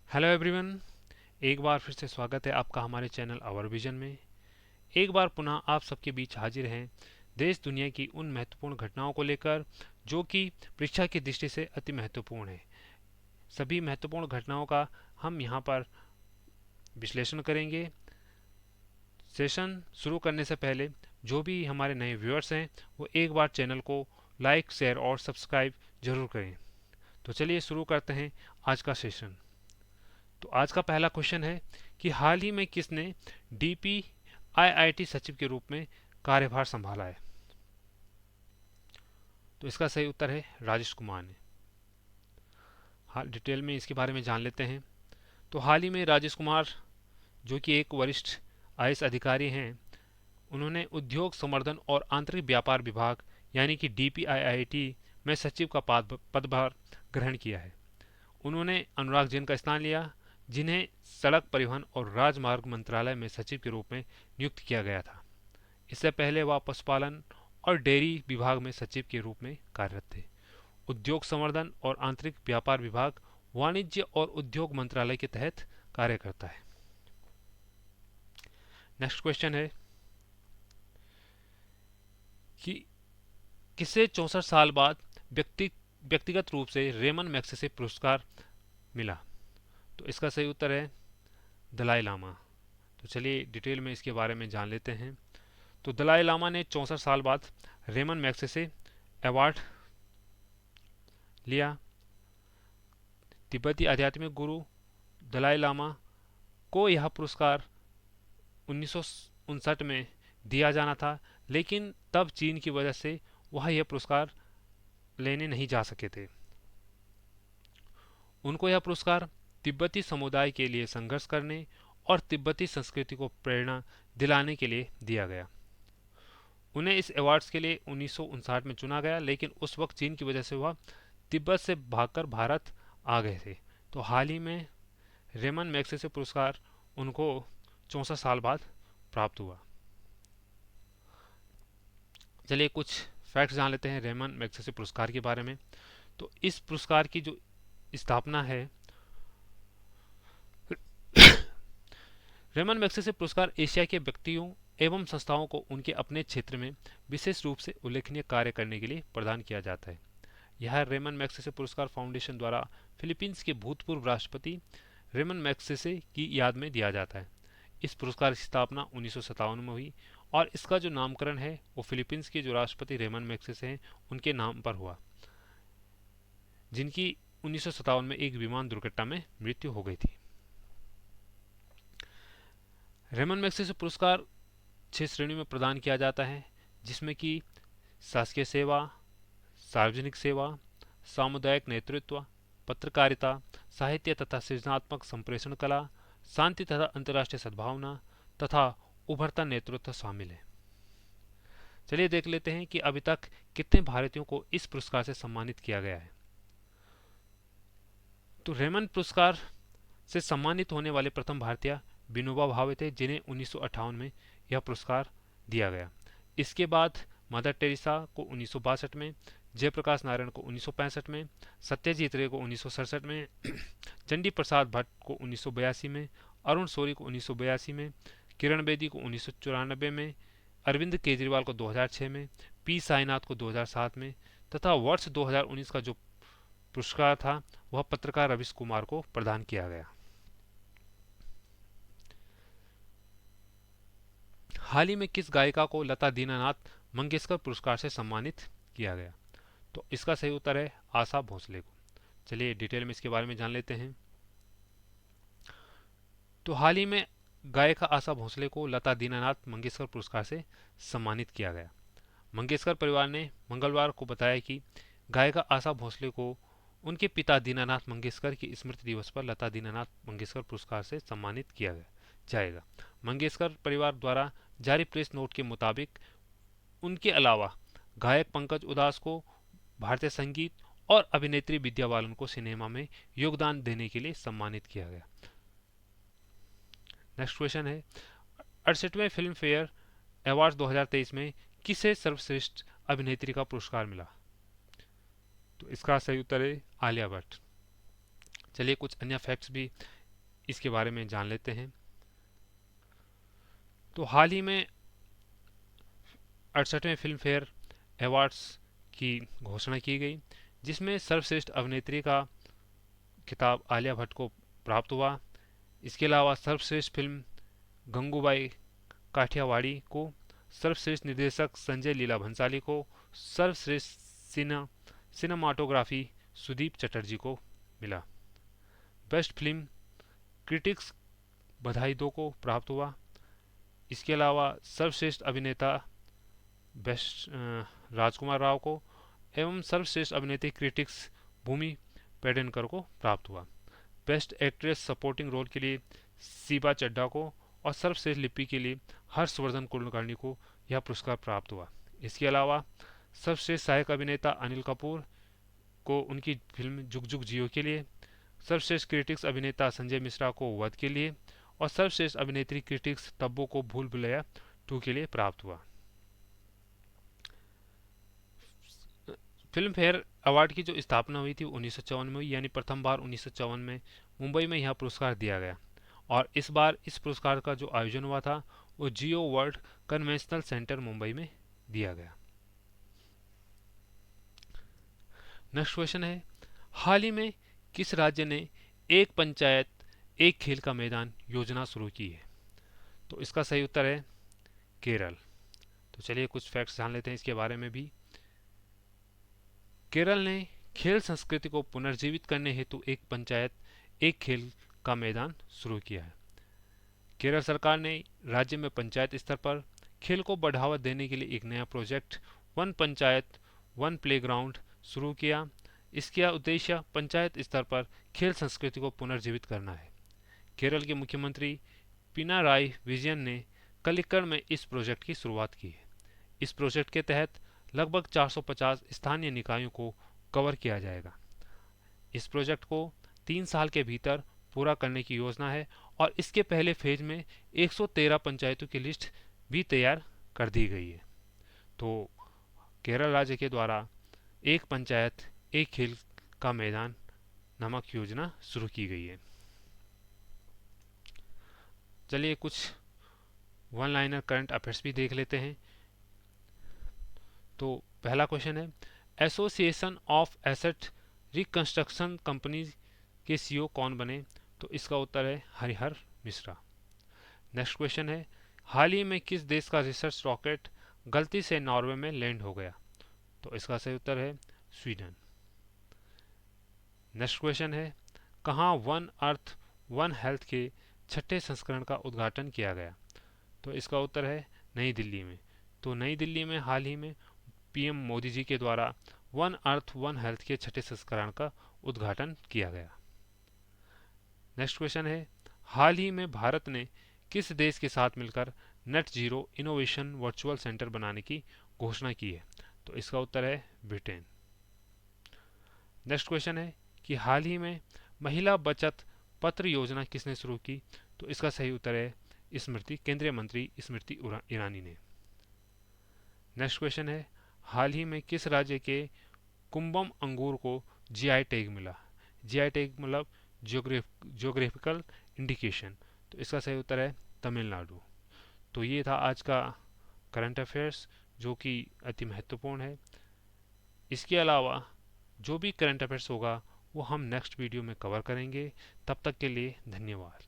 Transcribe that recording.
Hello everyone. एक बार फिर से स्वागत है आपका हमारे चैनल आवर विजन में। एक बार पुनः आप सबके बीच हाजिर हैं देश दुनिया की उन महत्वपूर्ण घटनाओं को लेकर जो कि परीक्षा की दृष्टि से अति महत्वपूर्ण है। सभी महत्वपूर्ण घटनाओं का हम यहाँ पर विश्लेषण करेंगे। सेशन शुरू करने से पहले जो भी हमारे नए व्यूअर्स हैं वो एक बार चैनल को लाइक, शेयर और सब्सक्राइब जरूर करें। तो चलिए शुरू करते हैं आज का सेशन। तो आज का पहला क्वेश्चन है कि हाल ही में किसने DPIIT सचिव के रूप में कार्यभार संभाला है। तो इसका सही उत्तर है राजेश कुमार ने। हाल डिटेल में इसके बारे में जान लेते हैं। तो हाल ही में राजेश कुमार जो कि एक वरिष्ठ IAS अधिकारी हैं, उन्होंने उद्योग संवर्धन और आंतरिक व्यापार विभाग यानी कि DPIIT में सचिव का पदभार ग्रहण किया है। उन्होंने अनुराग जैन का स्थान लिया, जिन्हें सड़क परिवहन और राजमार्ग मंत्रालय में सचिव के रूप में नियुक्त किया गया था। इससे पहले वह पशुपालन और डेयरी विभाग में सचिव के रूप में कार्यरत थे। उद्योग संवर्धन और आंतरिक व्यापार विभाग वाणिज्य और उद्योग मंत्रालय के तहत कार्य करता है। नेक्स्ट क्वेश्चन है कि किसे 64 साल बाद व्यक्तिगत रूप से रेमन मैग्सेसे पुरस्कार मिला। तो इसका सही उत्तर है दलाई लामा। तो चलिए डिटेल में इसके बारे में जान लेते हैं। तो दलाई लामा ने 64 साल बाद रेमन मैग्सेसे अवार्ड लिया। तिब्बती आध्यात्मिक गुरु दलाई लामा को यह पुरस्कार 1959 में दिया जाना था, लेकिन तब चीन की वजह से वह यह पुरस्कार लेने नहीं जा सके थे। उनको यह पुरस्कार तिब्बती समुदाय के लिए संघर्ष करने और तिब्बती संस्कृति को प्रेरणा दिलाने के लिए दिया गया। उन्हें इस अवार्ड्स के लिए 1959 में चुना गया, लेकिन उस वक्त चीन की वजह से वह तिब्बत से भागकर भारत आ गए थे। तो हाल ही में रेमन मैग्सेसे पुरस्कार उनको 64 साल बाद प्राप्त हुआ। चलिए कुछ फैक्ट्स जान लेते हैं रेमन मैग्सेसे पुरस्कार के बारे में। तो इस पुरस्कार की जो स्थापना है, रेमन मैग्सेसे पुरस्कार एशिया के व्यक्तियों एवं संस्थाओं को उनके अपने क्षेत्र में विशेष रूप से उल्लेखनीय कार्य करने के लिए प्रदान किया जाता है। यह रेमन मैग्सेसे पुरस्कार फाउंडेशन द्वारा फिलीपींस के भूतपूर्व राष्ट्रपति रेमन मैग्सेसे की याद में दिया जाता है। इस पुरस्कार की स्थापना 1957 में हुई और इसका जो नामकरण है वो फिलीपींस के जो राष्ट्रपति रेमन मैग्सेसे हैं उनके नाम पर हुआ, जिनकी 1957 में एक विमान दुर्घटना में मृत्यु हो गई थी। रेमन मैग्सेसे पुरस्कार 6 श्रेणियों में प्रदान किया जाता है, जिसमें कि शासकीय सेवा, सार्वजनिक सेवा, सामुदायिक नेतृत्व, पत्रकारिता, साहित्य तथा सृजनात्मक संप्रेषण कला, शांति तथा अंतर्राष्ट्रीय सद्भावना तथा उभरता नेतृत्व शामिल है। चलिए देख लेते हैं कि अभी तक कितने भारतीयों को इस पुरस्कार से सम्मानित किया गया है। तो रेमन पुरस्कार से सम्मानित होने वाले प्रथम भारतीय विनोबा भावे थे, जिन्हें 1958 में यह पुरस्कार दिया गया। इसके बाद मदर टेरेसा को 1962 में, जयप्रकाश नारायण को 1965 में, सत्यजीत रे को 1967 में, चंडी प्रसाद भट्ट को 1982 में, अरुण शौरी को 1982 में, किरण बेदी को 1994 में, अरविंद केजरीवाल को 2006 में, पी साईनाथ को 2007 में तथा वर्ष 2019 का जो पुरस्कार था वह पत्रकार रविश कुमार को प्रदान किया गया। हाल ही में किस गायिका को लता दीनानाथ मंगेशकर पुरस्कार से सम्मानित किया गया। तो इसका सही उत्तर है आशा भोसले को। चलिए डिटेल में इसके बारे में जान लेते हैं। तो हाल ही में गायिका आशा भोसले को लता दीनानाथ मंगेशकर पुरस्कार से सम्मानित किया गया। मंगेशकर परिवार ने मंगलवार को बताया कि गायिका आशा भोसले को उनके पिता दीनानाथ मंगेशकर की स्मृति दिवस पर लता दीनानाथ मंगेशकर पुरस्कार से सम्मानित किया जाएगा। मंगेशकर परिवार द्वारा जारी प्रेस नोट के मुताबिक उनके अलावा गायक पंकज उदास को, भारतीय संगीत और अभिनेत्री विद्या बालन को सिनेमा में योगदान देने के लिए सम्मानित किया गया। नेक्स्ट क्वेश्चन है 68वें फिल्म फेयर अवार्ड 2023 में किसे सर्वश्रेष्ठ अभिनेत्री का पुरस्कार मिला। तो इसका सही उत्तर है आलिया भट्ट। चलिए कुछ अन्य फैक्ट्स भी इसके बारे में जान लेते हैं। तो हाल ही में 68वें फिल्म फेयर अवार्ड्स की घोषणा की गई, जिसमें सर्वश्रेष्ठ अभिनेत्री का खिताब आलिया भट्ट को प्राप्त हुआ। इसके अलावा सर्वश्रेष्ठ फिल्म गंगूबाई काठियावाड़ी को, सर्वश्रेष्ठ निर्देशक संजय लीला भंसाली को, सर्वश्रेष्ठ सिनेमाटोग्राफी सुदीप चटर्जी को मिला। बेस्ट फिल्म क्रिटिक्स बधाई दो को प्राप्त हुआ। इसके अलावा सर्वश्रेष्ठ अभिनेता बेस्ट राजकुमार राव को एवं सर्वश्रेष्ठ अभिनेत्री क्रिटिक्स भूमि पेडनेकर को प्राप्त हुआ। बेस्ट एक्ट्रेस सपोर्टिंग रोल के लिए सीबा चड्ढा को और सर्वश्रेष्ठ लिपि के लिए हर्षवर्धन कुलकर्णी को यह पुरस्कार प्राप्त हुआ। इसके अलावा सर्वश्रेष्ठ सहायक अभिनेता अनिल कपूर को उनकी फिल्म जुग जुग जियो के लिए, सर्वश्रेष्ठ क्रिटिक्स अभिनेता संजय मिश्रा को वध के लिए और सर्वश्रेष्ठ अभिनेत्री क्रिटिक्स तब्बू को भूल भुलैया 2 के लिए प्राप्त हुआ। फिल्म फेयर अवार्ड की जो स्थापना हुई थी 1954 में हुई, यानी प्रथम बार 1954 में मुंबई में यह पुरस्कार दिया गया। और इस बार इस पुरस्कार का जो आयोजन हुआ था वो जियो वर्ल्ड कन्वेंशनल सेंटर मुंबई में दिया गया। नेक्स्ट क्वेश्चन है, हाल ही में किस राज्य ने एक पंचायत एक खेल का मैदान योजना शुरू की है? तो इसका सही उत्तर है केरल। तो चलिए कुछ फैक्ट्स जान लेते हैं इसके बारे में भी। केरल ने खेल संस्कृति को पुनर्जीवित करने हेतु एक पंचायत एक खेल का मैदान शुरू किया है। केरल सरकार ने राज्य में पंचायत स्तर पर खेल को बढ़ावा देने के लिए एक नया project one panchayat one playground शुरू किया। इसका उद्देश्य पंचायत स्तर पर खेल संस्कृति को पुनर्जीवित करना है। केरल के मुख्यमंत्री पिनाराई विजयन ने कलिक्कड़ में इस प्रोजेक्ट की शुरुआत की है। इस प्रोजेक्ट के तहत लगभग 450 स्थानीय निकायों को कवर किया जाएगा। इस प्रोजेक्ट को 3 साल के भीतर पूरा करने की योजना है और इसके पहले फेज में 113 पंचायतों की लिस्ट भी तैयार कर दी गई है। तो केरल राज्य के द्वारा एक पंचायत एक खेल का मैदान नामक योजना शुरू की गई है। चलिए कुछ वन लाइनर करंट अफेयर्स भी देख लेते हैं। तो पहला क्वेश्चन है, association of asset reconstruction companies के सीईओ कौन बने? तो इसका उत्तर है हरिहर मिश्रा। नेक्स्ट क्वेश्चन है, हाल ही में किस देश का रिसर्च रॉकेट गलती से नॉर्वे में लैंड हो गया? तो इसका सही उत्तर है स्वीडन। नेक्स्ट क्वेश्चन है, कहाँ वन अर्थ वन हेल्थ के 6ठे संस्करण का उद्घाटन किया गया? तो इसका उत्तर है नई दिल्ली में। तो नई दिल्ली में हाल ही में पीएम मोदी जी के द्वारा वन अर्थ वन हेल्थ के 6ठे संस्करण का उद्घाटन किया गया। नेक्स्ट क्वेश्चन है, हाल ही में भारत ने किस देश के साथ मिलकर net zero innovation virtual centre बनाने की घोषणा की है? तो इसका उत्तर है ब्रिटेन। नेक्स्ट क्वेश्चन है कि हाल ही में महिला बचत पत्र योजना किसने शुरू की? तो इसका सही उत्तर है केंद्रीय मंत्री स्मृति ईरानी ने। नेक्स्ट क्वेश्चन है, हाल ही में किस राज्य के कुंभम अंगूर को जीआई टैग मिला? जीआई टैग मतलब जियोग्राफिकल इंडिकेशन। तो इसका सही उत्तर है तमिलनाडु। तो ये था आज का करंट अफेयर्स जो कि अति महत्वपूर्ण है। इसके अलावा जो भी करंट अफेयर्स होगा वो हम नेक्स्ट वीडियो में कवर करेंगे। तब तक के लिए धन्यवाद।